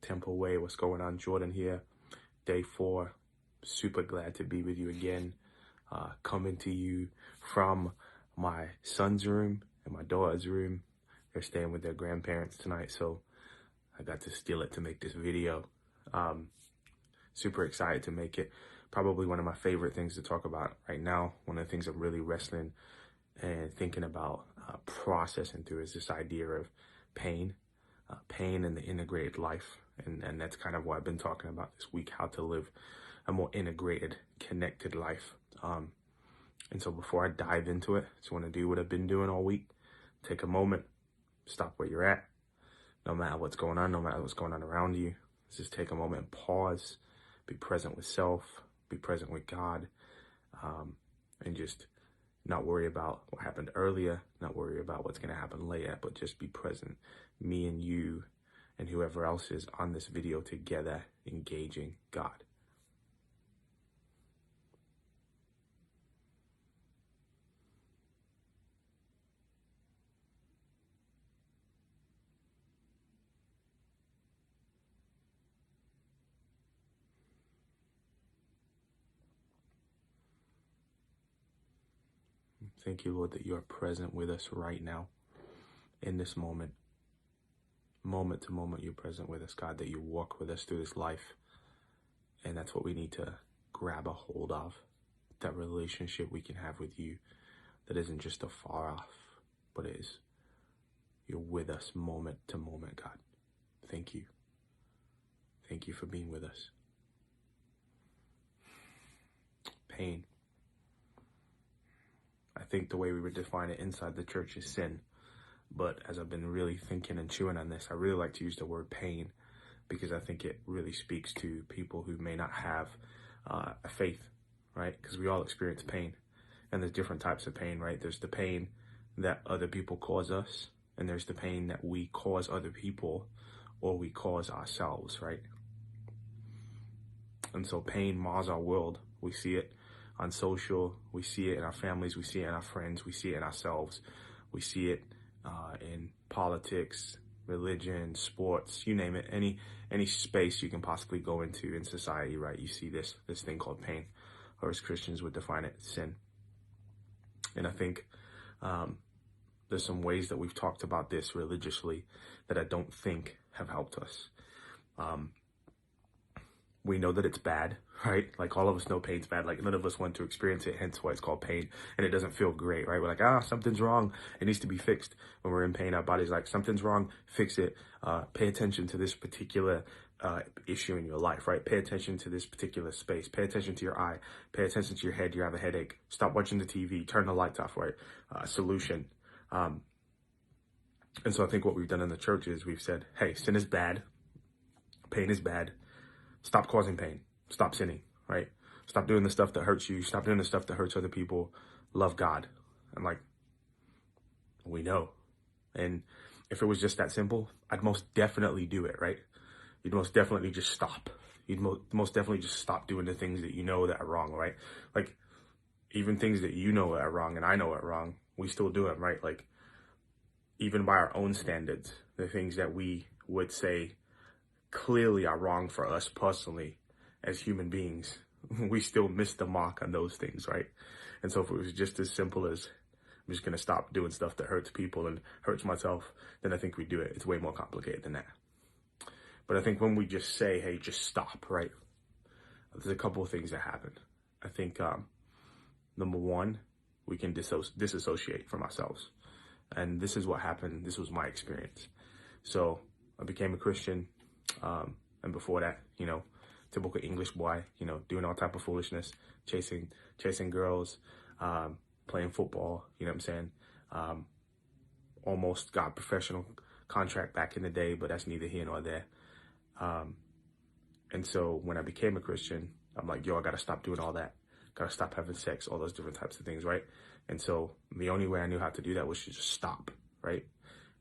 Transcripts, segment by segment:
Temple Way. What's going on? Jordan here. Day 4. Super glad to be with you again. Coming to you from my son's room and my daughter's room. They're staying with their grandparents tonight, so I got to steal it to make this video. Super excited to make it. Probably one of my favorite things to talk about right now. One of the things I'm really wrestling and thinking about processing through is this idea of pain. Pain and the integrated life. And that's kind of what I've been talking about this week, how to live a more integrated, connected life. And so before I dive into it, I just want to do what I've been doing all week. Take a moment, stop where you're at. No matter what's going on, no matter what's going on around you, just take a moment and pause, be present with self, be present with God, and just not worry about what happened earlier, not worry about what's going to happen later, but just be present, me and you and whoever else is on this video together, engaging God. Thank you, Lord, that you are present with us right now in this moment. Moment to moment, you're present with us, God, that you walk with us through this life. And that's what we need to grab a hold of, that relationship we can have with you that isn't just afar off, but is you're with us moment to moment, God. Thank you. Thank you for being with us. Pain. I think the way we would define it inside the church is sin. But as I've been really thinking and chewing on this, I really like to use the word pain because I think it really speaks to people who may not have a faith, right? Because we all experience pain, and there's different types of pain, right? There's the pain that other people cause us, and there's the pain that we cause other people or we cause ourselves, right? And so pain mars our world. We see it on social, we see it in our families, we see it in our friends, we see it in ourselves, we see it in politics, religion, sports, you name it, any space you can possibly go into in society, right? You see this thing called pain, or as Christians would define it, sin. And I think there's some ways that we've talked about this religiously that I don't think have helped us. We know that it's bad, right? Like all of us know pain's bad. Like none of us want to experience it, hence why it's called pain. And it doesn't feel great, right? We're like, something's wrong. It needs to be fixed. When we're in pain, our body's like, something's wrong, fix it. Pay attention to this particular issue in your life, right? Pay attention to this particular space. Pay attention to your eye. Pay attention to your head. You have a headache. Stop watching the TV. Turn the lights off, right? Solution. And so I think what we've done in the church is we've said, hey, sin is bad. Pain is bad. Stop causing pain. Stop sinning, right? Stop doing the stuff that hurts you. Stop doing the stuff that hurts other people. Love God. I'm like, we know. And if it was just that simple, I'd most definitely do it, right? You'd most definitely just stop. You'd most definitely just stop doing the things that you know that are wrong, right? Like, even things that you know are wrong and I know are wrong, we still do them, right? Like, even by our own standards, the things that we would say clearly are wrong for us personally as human beings, we still miss the mark on those things, right? And so if it was just as simple as I'm just going to stop doing stuff that hurts people and hurts myself, then I think we do it. It's way more complicated than that. But I think when we just say, hey, just stop, right? There's a couple of things that happen. I think number one, we can disassociate from ourselves. And this is what happened. This was my experience. So I became a Christian. And before that, typical English boy, doing all type of foolishness, chasing girls, playing football, you know what I'm saying? Almost got a professional contract back in the day, but that's neither here nor there. And so when I became a Christian, I'm like, I got to stop doing all that. Got to stop having sex, all those different types of things, right? And so the only way I knew how to do that was to just stop, right?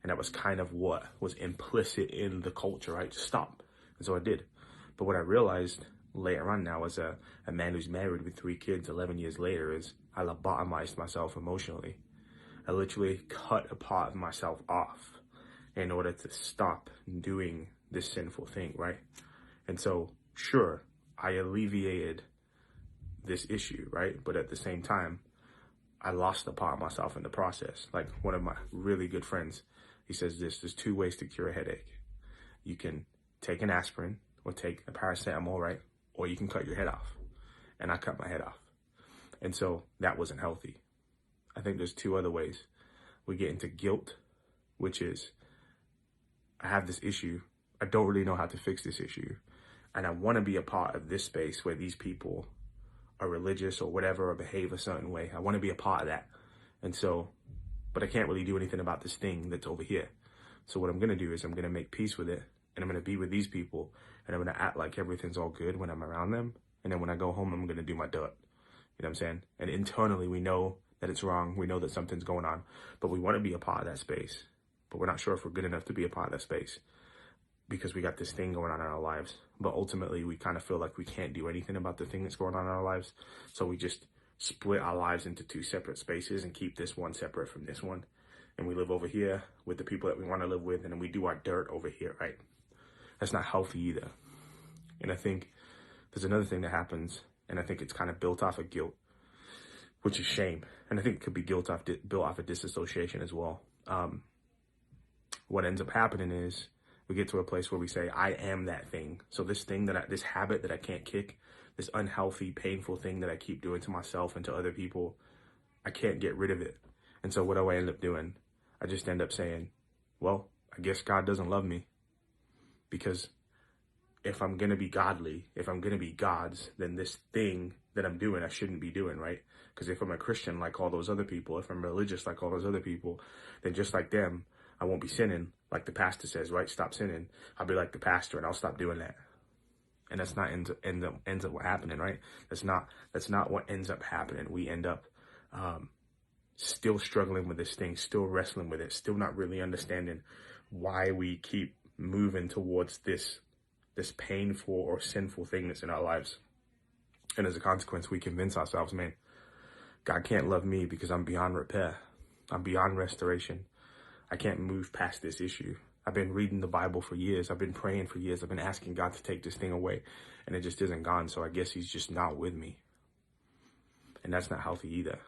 And that was kind of what was implicit in the culture, right? Just stop. And so I did. But what I realized later on now as a man who's married with 3 kids 11 years later is I lobotomized myself emotionally. I literally cut a part of myself off in order to stop doing this sinful thing, right? And so, sure, I alleviated this issue, right? But at the same time, I lost a part of myself in the process. Like one of my really good friends, he says there's two ways to cure a headache. You can take an aspirin or take a paracetamol, right? Or you can cut your head off. And I cut my head off. And so that wasn't healthy. I think there's two other ways. We get into guilt, which is, I have this issue. I don't really know how to fix this issue. And I want to be a part of this space where these people are religious or whatever, or behave a certain way. I want to be a part of that. And so, but I can't really do anything about this thing that's over here. So what I'm going to do is I'm going to make peace with it. And I'm going to be with these people. And I'm going to act like everything's all good when I'm around them. And then when I go home, I'm going to do my dirt. You know what I'm saying? And internally, we know that it's wrong. We know that something's going on. But we want to be a part of that space. But we're not sure if we're good enough to be a part of that space, because we got this thing going on in our lives. But ultimately, we kind of feel like we can't do anything about the thing that's going on in our lives. So we just split our lives into two separate spaces and keep this one separate from this one. And we live over here with the people that we want to live with, and then we do our dirt over here, right? That's not healthy either. And I think there's another thing that happens, and I think it's kind of built off of guilt, which is shame. And I think it could be built off of disassociation as well. What ends up happening is we get to a place where we say, I am that thing. So this thing this habit that I can't kick, this unhealthy, painful thing that I keep doing to myself and to other people, I can't get rid of it. And so what do I end up doing? I just end up saying, well, I guess God doesn't love me, because if I'm going to be godly, if I'm going to be God's, then this thing that I'm doing, I shouldn't be doing, right? Because if I'm a Christian like all those other people, if I'm religious like all those other people, then just like them, I won't be sinning like the pastor says, right? Stop sinning. I'll be like the pastor and I'll stop doing that. And that's not ends up what happening, right? That's not what ends up happening. We end up still struggling with this thing, still wrestling with it, still not really understanding why we keep moving towards this painful or sinful thing that's in our lives. And as a consequence, we convince ourselves, man, God can't love me because I'm beyond repair. I'm beyond restoration. I can't move past this issue. I've been reading the Bible for years. I've been praying for years. I've been asking God to take this thing away, and it just isn't gone. So I guess he's just not with me. And that's not healthy either.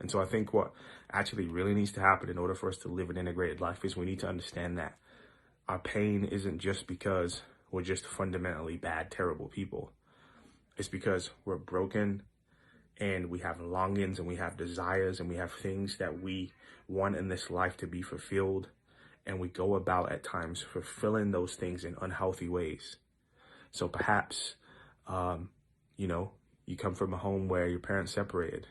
And so I think what actually really needs to happen in order for us to live an integrated life is we need to understand that our pain isn't just because we're just fundamentally bad, terrible people. It's because we're broken, and we have longings, and we have desires, and we have things that we want in this life to be fulfilled. And we go about at times fulfilling those things in unhealthy ways. So perhaps, you come from a home where your parents separated,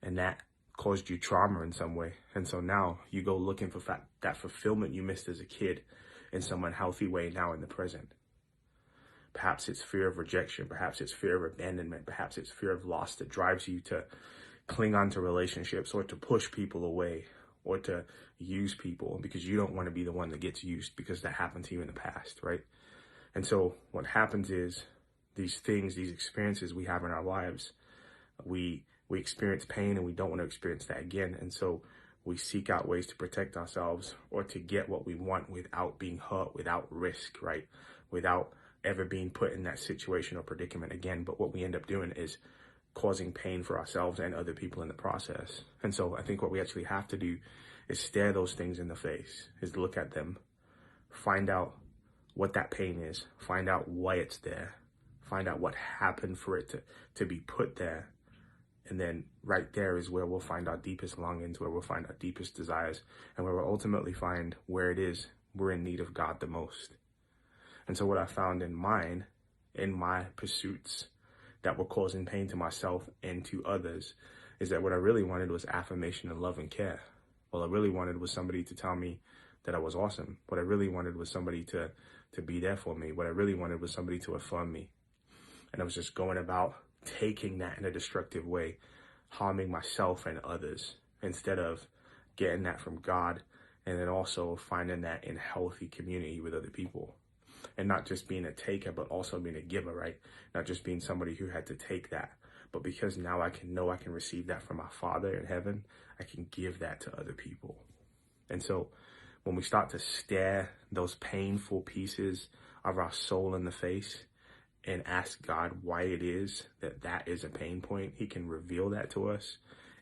and that caused you trauma in some way. And so now you go looking for that fulfillment you missed as a kid in some unhealthy way now in the present. Perhaps it's fear of rejection. Perhaps it's fear of abandonment. Perhaps it's fear of loss that drives you to cling on to relationships, or to push people away, or to use people because you don't want to be the one that gets used, because that happened to you in the past, right? And so what happens is these things, these experiences we have in our lives, we experience pain, and we don't want to experience that again. And so we seek out ways to protect ourselves or to get what we want without being hurt, without risk, right? Without ever being put in that situation or predicament again. But what we end up doing is causing pain for ourselves and other people in the process. And so I think what we actually have to do is stare those things in the face, is look at them, find out what that pain is, find out why it's there, find out what happened for it to be put there. And then right there is where we'll find our deepest longings, where we'll find our deepest desires, and where we'll ultimately find where it is we're in need of God the most. And so what I found in my pursuits that were causing pain to myself and to others, is that what I really wanted was affirmation and love and care. What I really wanted was somebody to tell me that I was awesome. What I really wanted was somebody to be there for me. What I really wanted was somebody to affirm me. And I was just going about taking that in a destructive way, harming myself and others, instead of getting that from God, and then also finding that in healthy community with other people. And not just being a taker, but also being a giver, right? Not just being somebody who had to take that, but because now I can receive that from my Father in heaven, I can give that to other people. And so when we start to stare those painful pieces of our soul in the face and ask God why it is that that is a pain point, he can reveal that to us.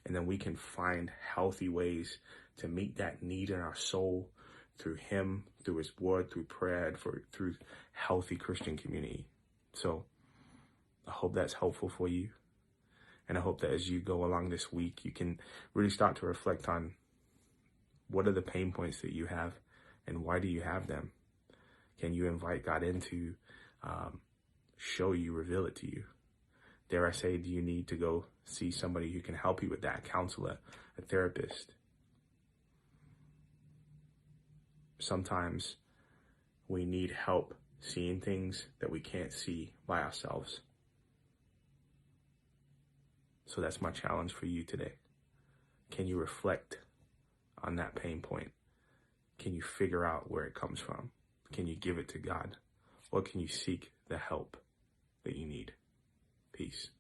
And then we can find healthy ways to meet that need in our soul through him, through his word, through prayer, and through healthy Christian community. So I hope that's helpful for you. And I hope that as you go along this week, you can really start to reflect on what are the pain points that you have and why do you have them? Can you invite God in to show you, reveal it to you? Dare I say, do you need to go see somebody who can help you with that, a counselor, a therapist? Sometimes we need help seeing things that we can't see by ourselves. So that's my challenge for you today. Can you reflect on that pain point? Can you figure out where it comes from? Can you give it to God? Or can you seek the help that you need? Peace.